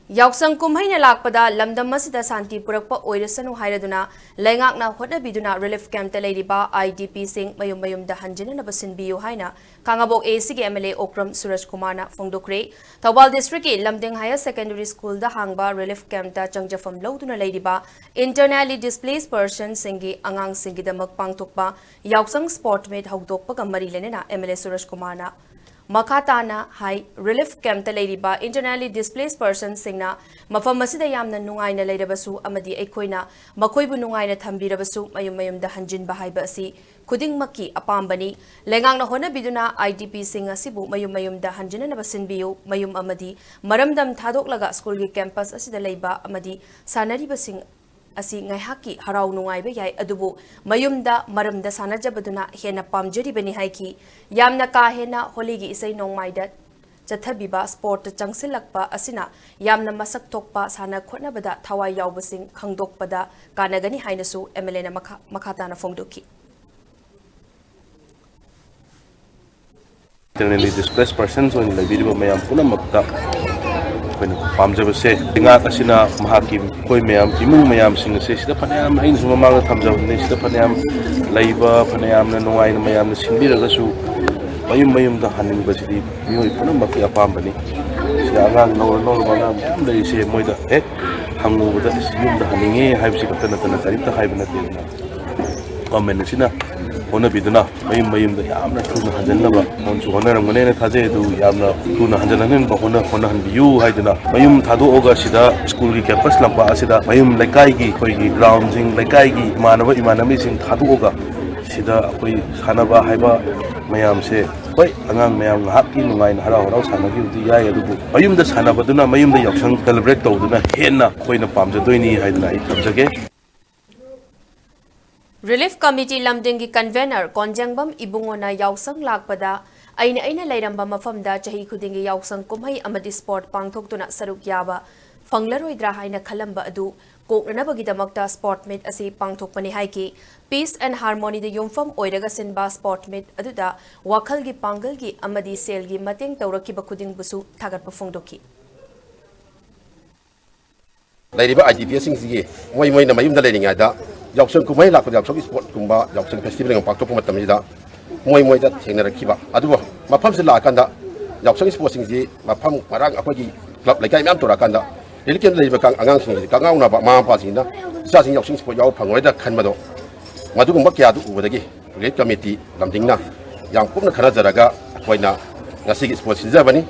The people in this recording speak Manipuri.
Yausang kumhaina lakpada lamdam masida santi purakpa oirasanu hairaduna Leingakna hotnabiduna relief camp ta leiriba IDP sing Mayumda Hanjinnaba Sinbiyu haina Kangabok ACG MLA Okram Surjakumar na Fongdokre Thawal District ki Lamding Higher Secondary School da hangba relief camp ta changjafam lawduna leiriba internally displaced persons singi angang singidamak pangthokpa Yausang sport mate hawdokpa mari lenena MLA Surjakumar na Makatana High Relief Camp ta leiriba internally displaced persons singna mafam masida yamna nungaina leirabasu amadi aikoina makoibu nungaina thambirabasu Mayumda Hanjinnaba haiba asi khudingmaki apambani Leingakna honabiduna IDP sing asibu Mayumda Hanjinnaba Sinbiyu mayum amadi maramdam thadoklaga school gi campus asida leiba amadi sanariba sing asi ngaihaki harau nungaiba yai adubu mayumda maramda sanajabaduna hena pamjaribani haiki yamna ka hena holigi isai nongmaida chathabiba sport changsilakpa asina yamna masak thokpa sana khotnabada thawai yaubasing khangdokpada kanagani hainasu MLA na makhatana fongdoki internally displaced persons on labiriba mayam punamakta pamjabase tingat asina mahaki koi mayam imung mayam sing se sida phanayam ain suma mang thamjabne sida phanayam laiba phanayam na nungai na mayam sinbiragasu mayum da haning basidi mioi punamak apambani sida angang no bana yam dai se moida ek hangu da yum da haninge haibsi katana tana tarita haibna tena comment sina hona biduna mayum da yamna thuna hanjannaba monchu honaram gane thaje du yamna thuna hanjanan ba hona hanbiyu haiduna mayum thado oga sida school gi campus lampa asida mayum laikai gi khoi gi ground jing laikai gi imanami sing thado oga sida khoi sanaba haiba mayam se hoi angang mayam ngahak ki nungai na harau sanagi uti yai adubu mayum da sanabaduna mayum da yaksang celebrate tawduna henna khoi na pamjadoini haiduna I thamjage Relief Committee Lamdingi Convener Konjangbam Ibungona Yausang Lakpada aina Lairamba Mafamda Chahi Kudingi Yausang Kumhai Amadi Sport Pangthoktuna Saruk Yaba Fanglaroidra Haina Kalamba Adu Koknanabagidamakta Sport Meet Asi Pangthokpani Haiki Peace and Harmony the Yumfam Oiraga Sinba Sport Meet Aduda Wakalgi Pangalgi Amadi Selgi Mateng Taurakiba Kuding Busu Tagatpa Fongdoki Lairiba IDP singsi moi na mayumda leiringada yausang kumai lakpa yausang sport kumba yausang festival ng pagtokpo matamida moi da thenarakiba aduba mafam se lakanda yausang sport singsi mafam parang akogi club laikai myam torakanda eliken leiba kang angang singsi kangauna ba mama pa singna sa sing yausang sport yaw phangoi da khanmado madugumba kya du ubadagi relief committee lamdingna yang pumna khana jaraga koina ngasi sport sinjabani